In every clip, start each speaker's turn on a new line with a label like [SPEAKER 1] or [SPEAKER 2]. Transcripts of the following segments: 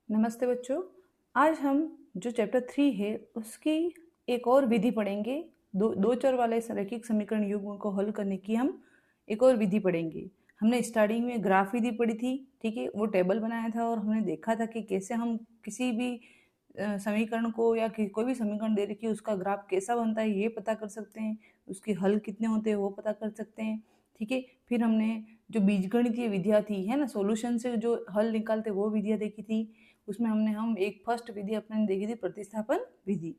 [SPEAKER 1] नमस्ते बच्चों। आज हम जो चैप्टर 3 है उसकी एक और विधि पढ़ेंगे। दो चर वाले रैखिक समीकरण युग्म को हल करने की हम एक और विधि पढ़ेंगे। हमने स्टार्टिंग में ग्राफ विधि पढ़ी थी, ठीक है। वो टेबल बनाया था और हमने देखा था कि कैसे हम किसी भी समीकरण को या कोई भी समीकरण दे रखी है उसका ग्राफ कैसा बनता है ये पता कर सकते हैं, उसके हल कितने होते हैं वो पता कर सकते हैं, ठीक है। फिर हमने जो बीजगणितीय विधियाँ थी है ना, सॉल्यूशन से जो हल निकालते वो विधियाँ देखी थी। उसमें हम एक फर्स्ट विधि अपने देखी थी प्रतिस्थापन विधि।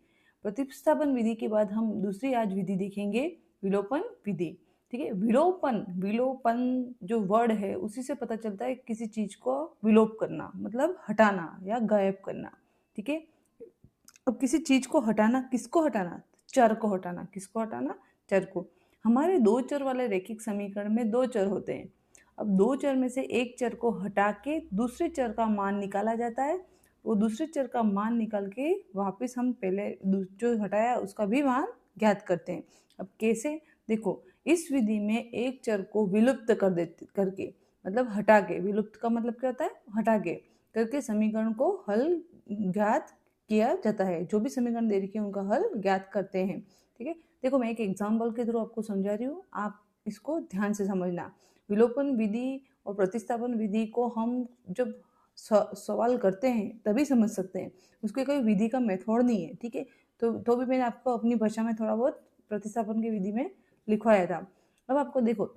[SPEAKER 1] प्रतिस्थापन विधि के बाद हम दूसरी आज विधि देखेंगे विलोपन विधि, ठीक है। विलोपन विलोपन जो वर्ड है उसी से पता चलता है किसी चीज को विलोप करना मतलब हटाना या गायब करना, ठीक है। अब किसी चीज को हटाना, किसको हटाना? चर को हटाना। किसको हटाना? चर को। हमारे दो चर वाले रैखिक समीकरण में दो चर होते हैं। अब दो चर में से एक चर को हटा के दूसरे चर का मान निकाला जाता है। वो दूसरे चर का मान निकाल के वापस हम पहले जो हटाया उसका भी मान ज्ञात करते हैं। अब कैसे? देखो, इस विधि में एक चर को विलुप्त कर देते करके, मतलब हटा के, विलुप्त का मतलब क्या होता है? हटा के करके समीकरण को हल ज्ञात किया जाता है। जो भी समीकरण दे रखी है उनका हल ज्ञात करते हैं, ठीक है। देखो, मैं एक एग्जाम्पल के थ्रू आपको समझा रही हूँ, आप इसको ध्यान से समझना। विलोपन विधि और प्रतिस्थापन विधि को हम जब सवाल करते हैं तभी समझ सकते हैं, उसके कोई विधि का मेथड नहीं है, ठीक है। तो भी मैंने आपको अपनी भाषा में थोड़ा बहुत प्रतिस्थापन की विधि में लिखवाया था। अब आपको देखो,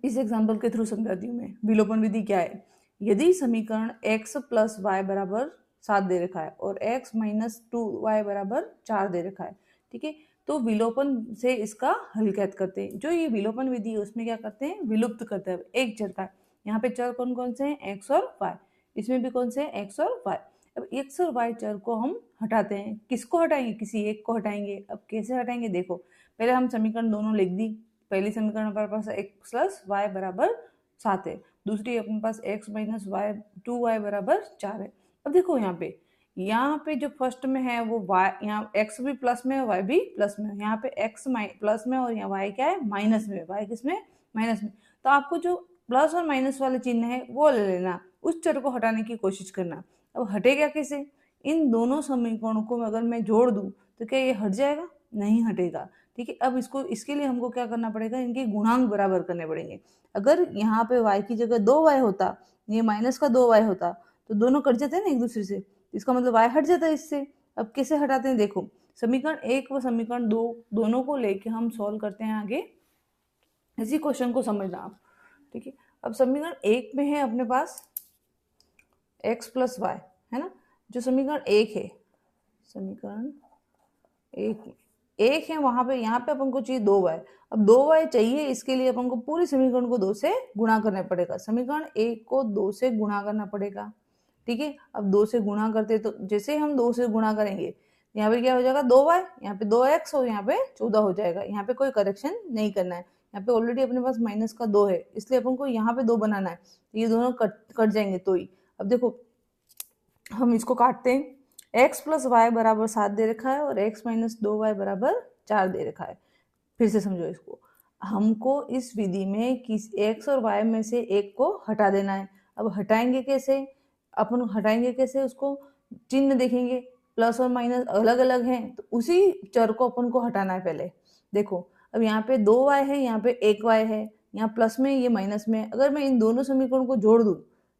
[SPEAKER 1] इस एग्जाम्पल के थ्रू समझाती हूँ मैं। विलोपन विधि क्या है? यदि समीकरण x प्लस वाई बराबर 7 दे रखा है और x माइनस 2y बराबर 4 दे रखा है, ठीक है, तो विलोपन से इसका हल ज्ञात करते हैं। जो ये विलोपन विधि है उसमें क्या करते हैं? विलुप्त करते हैं एक चर का। यहाँ पे चर कौन कौन से हैं? x और y। इसमें भी कौन से हैं? x और y। अब x और y चर को हम हटाते हैं। किसको हटाएंगे? किसी एक को हटाएंगे। अब कैसे हटाएंगे? देखो, पहले हम समीकरण दोनों लिख दी। पहली समीकरण हमारे पास x प्लस वाई बराबर 7 है, दूसरी अपने पास x माइनस वाई 2y बराबर 4 है। अब देखो, यहाँ पे जो फर्स्ट में है वो y, यहाँ x भी प्लस में है, y भी प्लस में है। यहाँ पे x प्लस में और यहाँ y क्या है? माइनस में। y किस में? माइनस में। तो आपको जो प्लस और माइनस वाले चिन्ह है वो ले लेना, उस चर को हटाने की कोशिश करना। अब हटेगा कैसे? इन दोनों समीकरणों को अगर मैं जोड़ दूं तो क्या ये हट जाएगा? नहीं हटेगा, ठीक है। अब इसके लिए हमको क्या करना पड़ेगा? इनके गुणांक बराबर करने पड़ेंगे। अगर यहाँ पे y की जगह 2y होता, ये माइनस का 2y होता, तो दोनों कट जाते हैं ना एक दूसरे से, इसका मतलब y हट जाता है इससे। अब कैसे हटाते हैं? देखो, समीकरण 1 व समीकरण 2 दोनों को लेके हम सॉल्व करते हैं आगे। इसी क्वेश्चन को समझना आप, ठीक है। अब समीकरण 1 में है अपने पास x प्लस वाई, है ना। जो समीकरण 1 है, समीकरण 1 है, वहां पे यहाँ पे अपन को चाहिए 2y। अब 2y चाहिए, इसके लिए अपन को पूरे समीकरण को 2 से गुणा करना पड़ेगा। समीकरण 1 को 2 से गुणा करना पड़ेगा, ठीक है। अब 2 से गुणा करते तो जैसे हम 2 से गुणा करेंगे यहाँ पे क्या हो जाएगा? 2y, यहाँ पे 2x और यहाँ पे 14 हो जाएगा। यहाँ पे कोई करेक्शन नहीं करना है, यहाँ पे ऑलरेडी अपने पास माइनस का 2 है, इसलिए अपन को यहाँ पे 2 बनाना है, तो ये दोनों कट जाएंगे तो ही। अब देखो, हम इसको काटते हैं। x प्लस वाई बराबर 7 दे रखा है और x माइनस 2y बराबर 4 दे रखा है। फिर से समझो इसको, हमको इस विधि में किस x और y में से एक को हटा देना है। अब हटाएंगे कैसे? अपन हटाएंगे कैसे? उसको चिन्ह देखेंगे, प्लस और माइनस अलग अलग हैं, तो उसी चर को अपन को हटाना है पहले। देखो, अब यहाँ पे 2y है, यहाँ पे 1y है, यहाँ प्लस में ये माइनस में। अगर मैं इन दोनों समीकरणों को जोड़ दूं,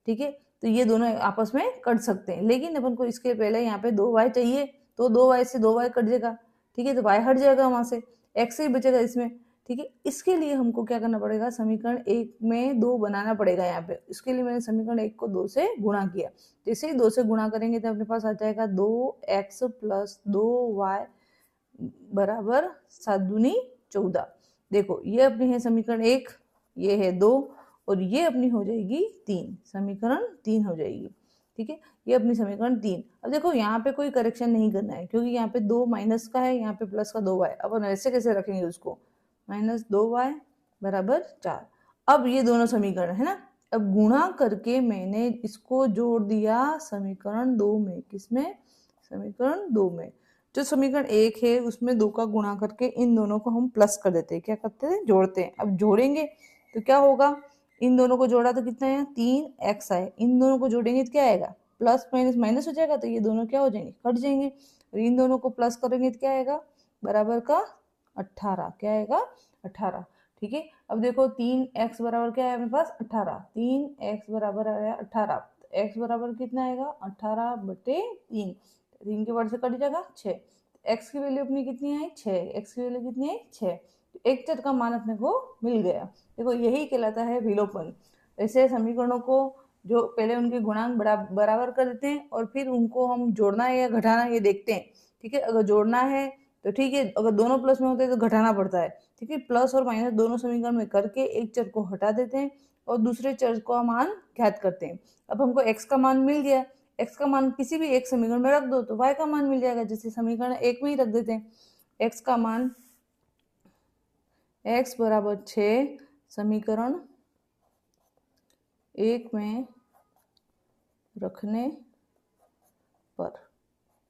[SPEAKER 1] ठीक है, तो ये दोनों आपस में कट सकते हैं, लेकिन अपन को इसके पहले यहाँ पे 2y चाहिए, तो 2y से 2y कट जाएगा, ठीक है, तो y हट जाएगा वहां से, x ही बचेगा इसमें, ठीक है। इसके लिए हमको क्या करना पड़ेगा? समीकरण 1 में 2 बनाना पड़ेगा यहाँ पे। इसके लिए मैंने समीकरण 1 को 2 से गुणा किया। जैसे ही 2 से गुणा करेंगे तो अपने पास आ जाएगा 2x प्लस 2y बराबर 7 दूनी 14। देखो, ये अपनी है समीकरण 1, ये है 2 और ये अपनी हो जाएगी 3, समीकरण 3 हो जाएगी, ठीक है। ये अपनी समीकरण 3। अब देखो, यहाँ पे कोई करेक्शन नहीं करना है क्योंकि यहाँ पे 2 माइनस का है, यहाँ पे प्लस का 2y। अब ऐसे कैसे रखेंगे उसको? माइनस 2y बराबर 4। अब ये दोनों समीकरण है ना, अब गुणा करके मैंने इसको जोड़ दिया समीकरण 2 में। किसमें? समीकरण 2 में। जो समीकरण 1 है उसमें 2 का गुणा करके इन दोनों को हम प्लस कर देते हैं। क्या करते हैं? जोड़ते हैं। अब जोड़ेंगे तो क्या होगा? इन दोनों को जोड़ा तो कितना है? 3x आए, इन दोनों को जोड़ेंगे तो क्या आएगा? प्लस माइनस माइनस हो जाएगा तो ये दोनों क्या हो जाएंगे, कट जाएंगे। और इन दोनों को प्लस करेंगे तो क्या आएगा, बराबर का 18। क्या आएगा, 18। ठीक है, अब देखो 3x बराबर क्या है अपने पास, 18। 3x बराबर आया 18। x बराबर कितना आएगा, 18/3। 3 के वर्ड से कट जाएगा 6। x की वैल्यू अपनी कितनी आई, 6। x की वैल्यू कितनी आई, 6। एक चर का मान अपने को मिल गया। देखो यही कहलाता है विलोपन। ऐसे समीकरणों को जो पहले उनके गुणांक बराबर कर देते हैं और फिर उनको हम जोड़ना है या घटाना ये देखते हैं। ठीक है, अगर जोड़ना है तो ठीक है, अगर दोनों प्लस में होते हैं तो घटाना पड़ता है। ठीक है, प्लस और माइनस दोनों समीकरण में करके एक चर को हटा देते हैं और दूसरे चर का मान ज्ञात करते हैं। अब हमको x का मान मिल गया, x का मान किसी भी एक समीकरण में रख दो तो y का मान मिल जाएगा। जैसे समीकरण 1 में ही रख देते हैं, x का मान x बराबर 6 समीकरण 1 में रखने पर।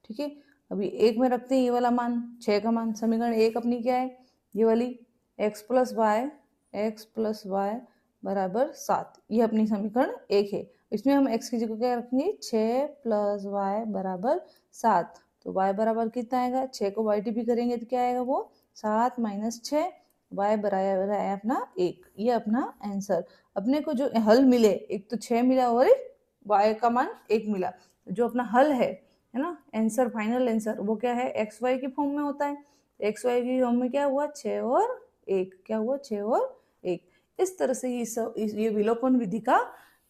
[SPEAKER 1] ठीक है, अभी 1 में रखते हैं ये वाला मान, 6 का मान। समीकरण 1 अपनी क्या है, ये वाली x प्लस वाई बराबर 7। ये अपनी समीकरण 1 है। इसमें हम x की जगह क्या रखेंगे, 6 प्लस वाई बराबर 7। तो y बराबर कितना आएगा, 6 को y भी करेंगे तो क्या आएगा, वो 7 माइनस 6, y बराबर आया अपना 1। ये अपना आंसर। अपने को जो हल मिले, एक तो 6 मिला और y का मान 1 मिला। जो अपना हल है ना, आंसर, फाइनल आंसर, वो क्या है, एक्स वाई की फॉर्म में होता है। एक्स वाई की फॉर्म में क्या हुआ, 6 और 1। क्या हुआ, 6 और 1। इस तरह से ये विलोपन विधि का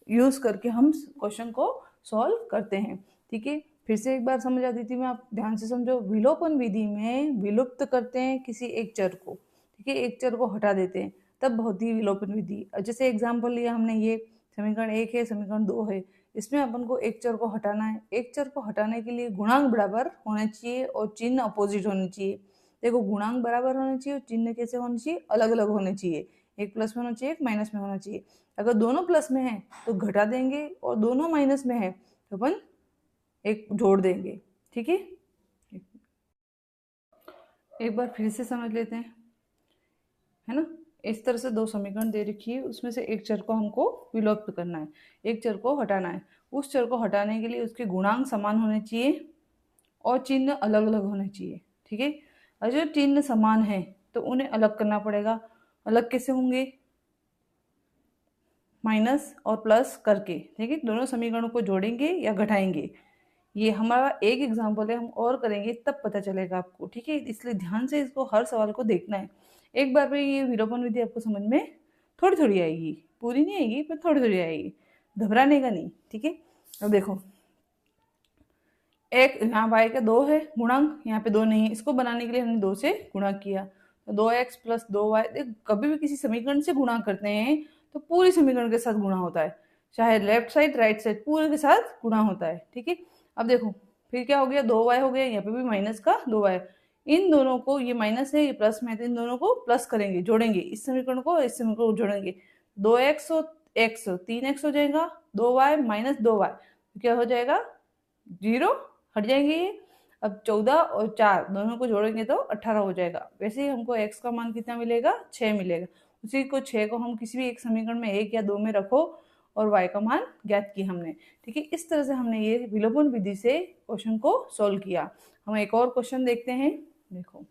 [SPEAKER 1] यूज करके हम क्वेश्चन को सॉल्व करते हैं। ठीक है, फिर से एक बार समझ आती थी मैं, आप ध्यान से समझो। विलोपन विधि में विलुप्त करते हैं किसी एक चर को। ठीक है, एक चर को हटा देते हैं, तब होती है विलोपन विधि। जैसे एग्जाम्पल लिया हमने, ये समीकरण 1 है, समीकरण 2 है, इसमें अपन को एक चर को हटाना है। एक चर को हटाने के लिए गुणांक बराबर होने चाहिए और चिन्ह अपोजिट होने चाहिए। देखो गुणांक बराबर होने चाहिए और चिन्ह कैसे होने चाहिए, अलग अलग होने चाहिए। एक प्लस में होना चाहिए, एक माइनस में होना चाहिए। अगर दोनों प्लस में है तो घटा देंगे और दोनों माइनस में है तो अपन एक जोड़ देंगे। ठीक है, एक बार फिर से समझ लेते हैं, है ना। इस तरह से दो समीकरण दे रखी है, उसमें से एक चर को हमको विलोप्त करना है, एक चर को हटाना है। उस चर को हटाने के लिए उसके गुणांक समान होने चाहिए और चिन्ह अलग अलग होने चाहिए। ठीक है, और जो चिन्ह समान है तो उन्हें अलग करना पड़ेगा। अलग कैसे होंगे, माइनस और प्लस करके। ठीक है, दोनों समीकरणों को जोड़ेंगे या घटाएंगे। ये हमारा एक एग्जाम्पल है, हम और करेंगे तब पता चलेगा आपको। ठीक है, इसलिए ध्यान से इसको हर सवाल को देखना है। एक बार में ये विलोपन विधि आपको समझ में थोड़ी थोड़ी आएगी, पूरी नहीं आएगी पर थोड़ी थोड़ी आएगी, घबराने का नहीं। ठीक है, अब देखो एक यहाँ y का 2 है गुणांक, यहाँ पे 2 नहीं है, इसको बनाने के लिए हमने 2 से गुणा किया तो 2x प्लस 2y। कभी भी किसी समीकरण से गुणा करते हैं तो पूरी समीकरण के साथ गुणा होता है, चाहे लेफ्ट साइड राइट साइड, पूरे के साथ गुणा होता है। ठीक है, अब देखो फिर क्या हो गया, 2y हो गया, यहाँ पे भी माइनस का 2y। इन दोनों को, ये माइनस है ये प्लस में है, तो इन दोनों को प्लस करेंगे, जोड़ेंगे, इस समीकरण को इस समीकरण को जोड़ेंगे। 2x और x 3x हो जाएगा, 2y माइनस 2y क्या हो जाएगा, 0 हट जाएंगे ये। अब 14 और 4 दोनों को जोड़ेंगे तो 18 हो जाएगा। वैसे ही हमको x का मान कितना मिलेगा, 6 मिलेगा। उसी को 6 को हम किसी भी एक समीकरण में 1 या 2 में रखो और y का मान ज्ञात किया हमने। ठीक है, इस तरह से हमने ये विलोपन विधि से क्वेश्चन को सॉल्व किया। हम एक और क्वेश्चन देखते हैं, देखो